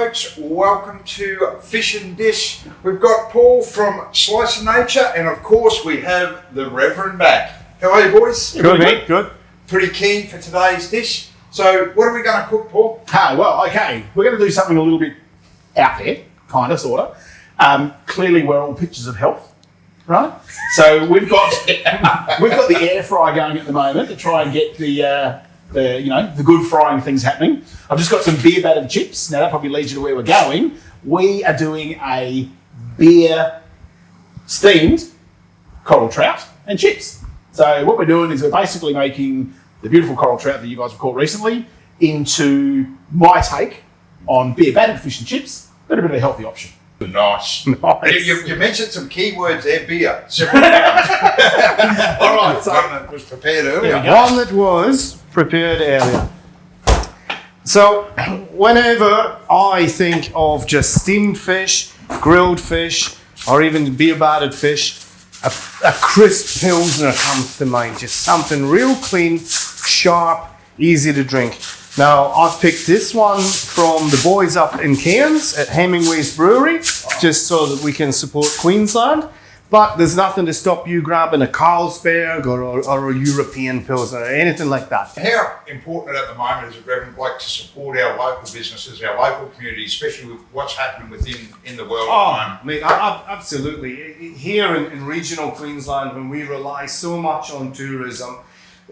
folks, welcome to Fish and Dish. We've got Paul from Slice of Nature, and of course we have the Reverend back. How are you, boys? Good, mate. Good. Pretty keen for today's dish. So what are we going to cook, Paul? Okay. We're going to do something a little bit out there, kind of, sort of. Clearly we're all pictures of health, right? So we've got the air fryer going at the moment to try and get the good frying things happening. I've just got some beer battered chips. Now that probably leads you to where we're going. We are doing a beer steamed coral trout and chips. So what we're doing is we're basically making the beautiful coral trout that you guys have caught recently into my take on beer battered fish and chips, but a bit of a healthy option. Nice. You mentioned some keywords there, beer. Several times. All right. So one that was prepared earlier. One that was prepared earlier. So whenever I think of just steamed fish, grilled fish, or even beer battered fish, a crisp Pilsner comes to mind. Just something real clean, sharp, easy to drink. Now, I've picked this one from the boys up in Cairns at Hemingway's Brewery, just so that we can support Queensland. But there's nothing to stop you grabbing a Carlsberg or a European Pilsner or anything like that. How important at the moment is it, Reverend, like to support our local businesses, our local community, especially with what's happening in the world at the moment? Mate, absolutely. Here in regional Queensland, when we rely so much on tourism,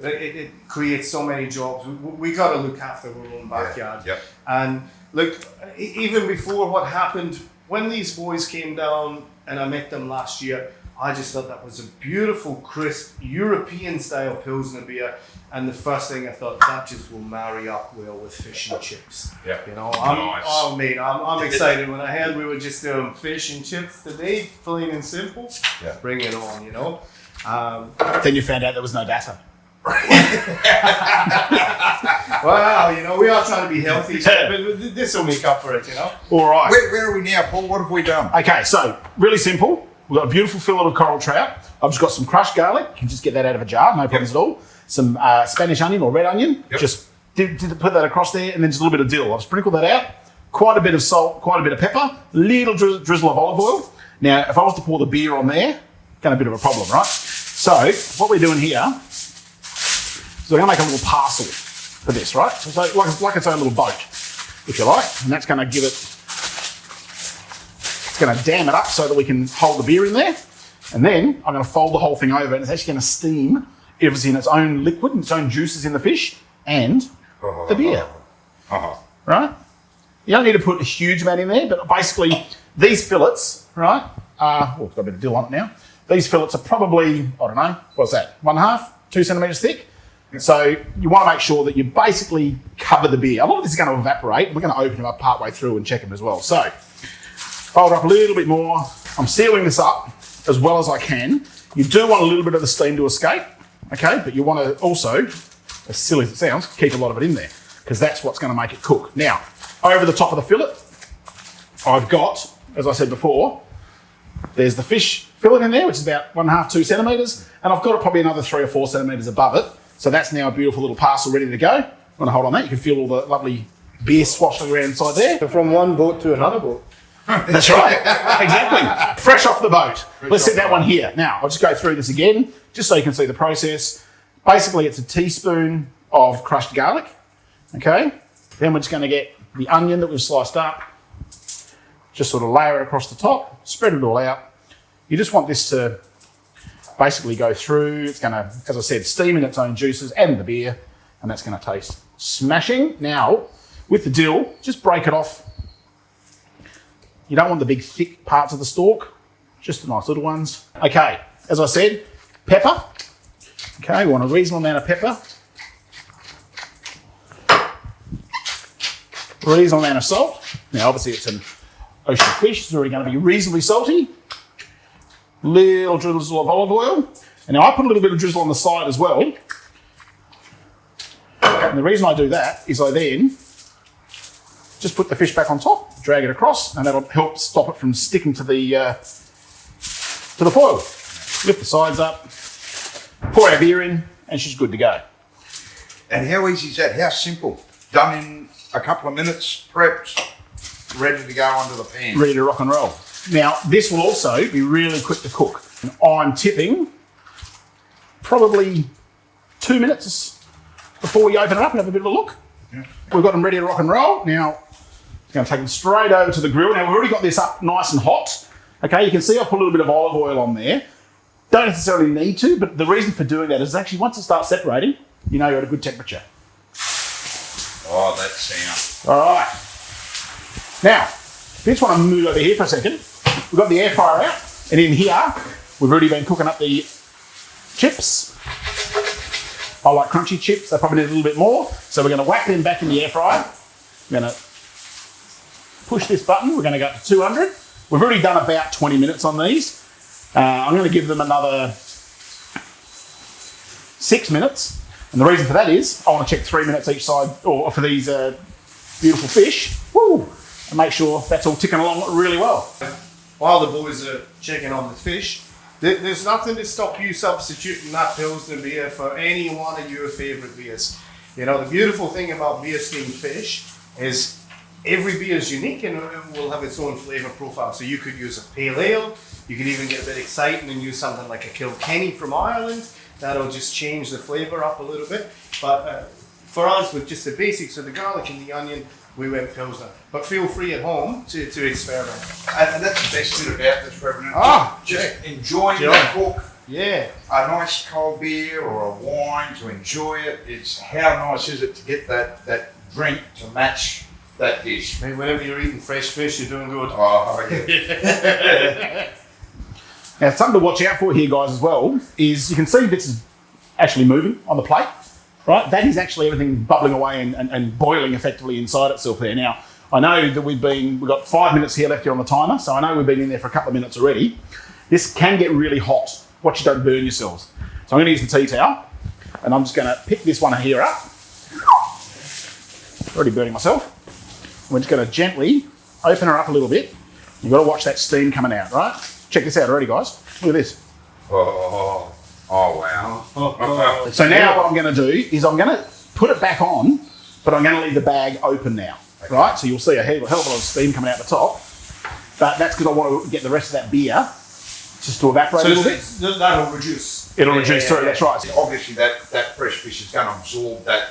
it creates so many jobs. We got to look after our own backyard. Yep. And look, even before what happened, when these boys came down and I met them last year, I just thought that was a beautiful, crisp, European-style Pilsner beer. And the first thing I thought, that just will marry up well with fish and chips. Yeah. You know, Nice. I'm excited. When I heard we were just doing fish and chips today, plain and simple, Yeah. bring it on, you know. then you found out there was no data. Well, you know, we are trying to be healthy, but this will make up for it, you know. All right. Where are we now, Paul? What have we done? Okay, so really simple. We've got a beautiful fillet of coral trout. I've just got some crushed garlic. You can just get that out of a jar, no problems at all. Some Spanish onion or red onion. Yep. Just put that across there, and then just a little bit of dill. I've sprinkled that out. Quite a bit of salt, quite a bit of pepper, little drizzle of olive oil. Now, if I was to pour the beer on there, kind of a bit of a problem, right? So what we're doing here, so we're going to make a little parcel for this, right? So it's like its own little boat, if you like. And that's going to give it, it's going to dam it up so that we can hold the beer in there. And then I'm going to fold the whole thing over and it's actually going to steam everything in its own liquid and its own juices in the fish and the beer, right? You don't need to put a huge amount in there, but basically these fillets, right? It's got a bit of dill on it now. These fillets are probably, I don't know, what's that? 1.5, 2 centimetres thick. So you want to make sure that you basically cover the beer. A lot of this is going to evaporate. We're going to open them up partway through and check them as well. So fold up a little bit more. I'm sealing this up as well as I can. You do want a little bit of the steam to escape, okay? But you want to also, as silly as it sounds, keep a lot of it in there because that's what's going to make it cook. Now, over the top of the fillet, I've got, as I said before, there's the fish fillet in there, which is about 1.5, 2 centimetres, and I've got it probably another 3 or 4 centimetres above it. So that's now a beautiful little parcel ready to go. I'm going to hold on that. You can feel all the lovely beer swashing around inside there. So from one boat to another boat. That's right. Exactly. Fresh off the boat. Let's set that one here. Now, I'll just go through this again, just so you can see the process. Basically, it's a teaspoon of crushed garlic. Okay. Then we're just going to get the onion that we've sliced up. Just sort of layer it across the top, spread it all out. You just want this to basically go through. It's going to, as I said, steam in its own juices and the beer, and that's going to taste smashing. Now, with the dill, just break it off. You don't want the big, thick parts of the stalk, just the nice little ones. Okay, as I said, pepper. Okay, we want a reasonable amount of pepper. Reasonable amount of salt. Now, obviously, it's an ocean fish. It's already going to be reasonably salty. Little drizzle of olive oil. And now I put a little bit of drizzle on the side as well. And the reason I do that is I then just put the fish back on top, drag it across, and that'll help stop it from sticking to the foil. Lift the sides up, pour our beer in, and she's good to go. And how easy is that? How simple? Done in a couple of minutes, prepped. ready to go onto the pan. Ready to rock and roll. Now, this will also be really quick to cook. And I'm tipping probably 2 minutes before we open it up and have a bit of a look. Yeah. We've got them ready to rock and roll. Now, I'm going to take them straight over to the grill. Now, we've already got this up nice and hot. Okay, you can see I put a little bit of olive oil on there. Don't necessarily need to, but the reason for doing that is actually once it starts separating, you know you're at a good temperature. Oh, that sound. All right. Now, I just want to move over here for a second. We've got the air fryer out, and in here, we've already been cooking up the chips. I like crunchy chips. They probably need a little bit more. So we're going to whack them back in the air fryer. We're going to push this button. We're going to go up to 200. We've already done about 20 minutes on these. I'm going to give them another 6 minutes. And the reason for that is I want to check 3 minutes each side or for these beautiful fish. Woo! And make sure that's all ticking along really well. While the boys are checking on the fish, there's nothing to stop you substituting that Pilsner beer for any one of your favourite beers. You know, the beautiful thing about beer steamed fish is every beer is unique and it will have its own flavour profile. So you could use a pale ale, you could even get a bit exciting and use something like a Kilkenny from Ireland. That'll just change the flavour up a little bit. But for us, with just the basics of the garlic and the onion, we went Pilsner. But feel free at home to experiment. And that's the best bit about this, Reverend. Just enjoying the cook. Yeah. A nice cold beer or a wine to enjoy it. It's how nice is it to get that drink to match that dish. Mate, whenever you're eating fresh fish, you're doing good. Oh, yeah. Now, something to watch out for here, guys, as well, is you can see this is actually moving on the plate, right? That is actually everything bubbling away and boiling effectively inside itself there. Now, I know that we've got 5 minutes here left here on the timer, so I know we've been in there for a couple of minutes already. This can get really hot. Watch you don't burn yourselves. So I'm going to use the tea towel, and I'm just going to pick this one here up. Already burning myself. We're just going to gently open her up a little bit. You've got to watch that steam coming out, right? Check this out already, guys. Look at this. Oh, wow. So now what I'm going to do is I'm going to put it back on, but I'm going to leave the bag open now, right? So you'll see a hell of a lot of steam coming out the top. But that's because I want to get the rest of that beer just to evaporate a little bit. That'll reduce. It'll reduce through, that's right. Obviously, that fresh fish is going to absorb that.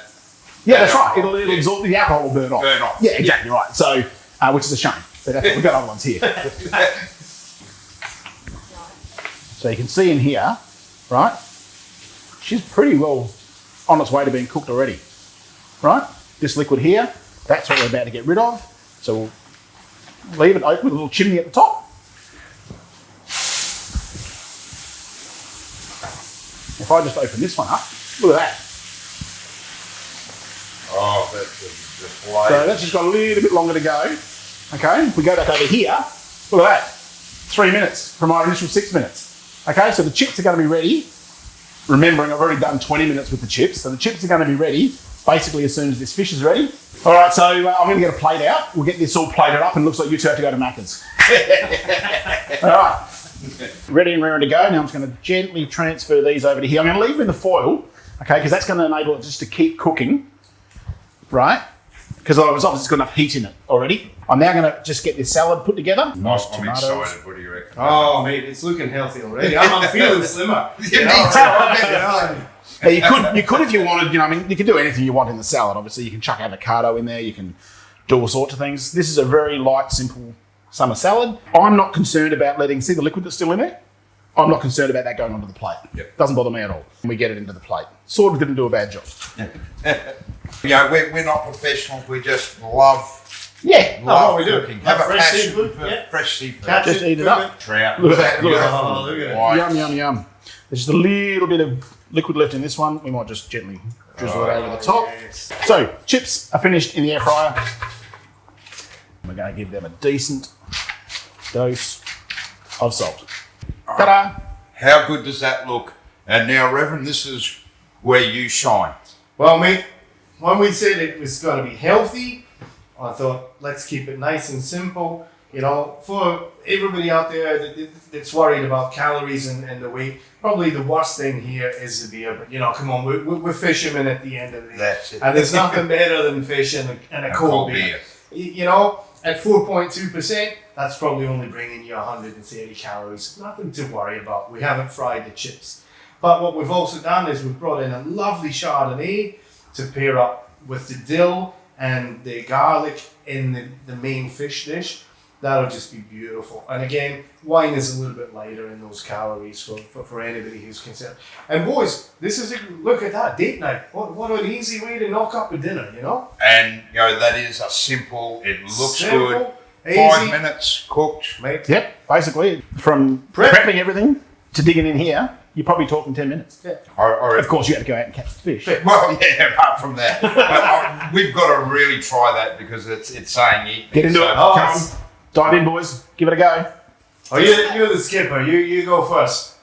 Yeah, that's right. It'll absorb, the alcohol will burn off. Burn off. Yeah, exactly right. So, which is a shame. But we've got other ones here. So you can see in here, right? She's pretty well on its way to being cooked already, right? This liquid here, that's what we're about to get rid of. So we'll leave it open with a little chimney at the top. If I just open this one up, look at that. Oh, that's the So that's just got a little bit longer to go. Okay, if we go back over here, look at that. 3 minutes from our initial 6 minutes. Okay, so the chips are going to be ready. Remembering I've already done 20 minutes with the chips, so the chips are going to be ready basically as soon as this fish is ready. All right, so I'm going to get a plate out. We'll get this all plated up, and it looks like you two have to go to Macca's. All right, ready and raring to go. Now I'm just going to gently transfer these over to here. I'm going to leave them in the foil, okay, because that's going to enable it just to keep cooking, right? Because obviously it's got enough heat in it already. I'm now going to just get this salad put together. Nice I'm tomatoes. excited. What do you reckon? Oh, mate, it's looking healthy already. I'm feeling slimmer. Yeah, you could if you wanted, I mean, you can do anything you want in the salad. Obviously, you can chuck avocado in there. You can do all sorts of things. This is a very light, simple summer salad. I'm not concerned about see the liquid that's still in there? I'm not concerned about that going onto the plate. Yep. Doesn't bother me at all. We get it into the plate. Sort of didn't do a bad job. We're not professionals. We just love what we do. cooking. Have a fresh passion seafood, for fresh seafood. Catch Just eat it up. Trout. Look at that. Look at that. Oh, look at it. White. Yum, yum, yum. There's just a little bit of liquid left in this one. We might just gently drizzle it over the top. Yes. So, chips are finished in the air fryer. We're going to give them a decent dose of salt. Ta-da! How good does that look? And now, Reverend, this is where you shine. Well, mate, when we said it was going to be healthy, I thought, let's keep it nice and simple. For everybody out there that's worried about calories and the weight, probably the worst thing here is the beer. But, come on, we're fishermen at the end of the day. That's it. And there's nothing better than fish and a cold beer. at 4.2%, that's probably only bringing you 130 calories. Nothing to worry about. We haven't fried the chips. But what we've also done is we've brought in a lovely Chardonnay to pair up with the dill and the garlic in the main fish dish. That'll just be beautiful. And again, wine is a little bit lighter in those calories for anybody who's concerned. And boys, this is look at that date night. What an easy way to knock up a dinner, you know? And you know, that is a simple, it looks Simple, good. easy. 5 minutes cooked. Mate. Yep, basically from prepping everything to digging in here, you're probably talking 10 minutes. Yeah. Of course, you had to go out and catch the fish. Well, yeah, apart from that. But, we've got to really try that because it's saying eat. Get into it. Oh, Come on. Dive in, boys. Give it a go. Oh, you're the skipper. You go first.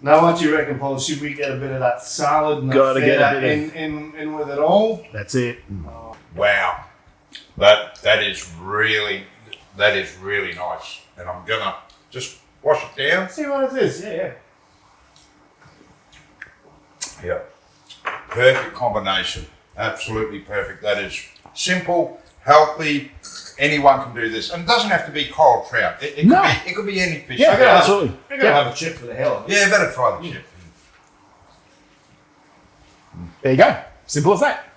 Now, what do you reckon, Paul? Should we get a bit of that salad and Gotta that get a feta bit in with it all? That's it. Wow. That is really nice. And I'm gonna just wash it down. See what it is. Yeah. Yeah. Perfect combination. Absolutely perfect. That is simple, healthy. Anyone can do this. And it doesn't have to be coral trout. It could be any fish. Yeah, absolutely. We're going to have a chip for the hell of it. Yeah, better try the chip. There you go. Simple as that.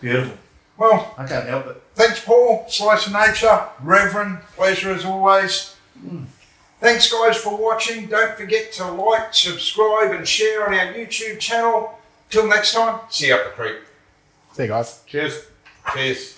Beautiful. Well, I can't help it. thanks, Paul. Slice of Nature. Reverend. Pleasure as always. Thanks, guys, for watching. Don't forget to like, subscribe, and share on our YouTube channel. Till next time, see you up the creek. See you guys. Cheers. Cheers.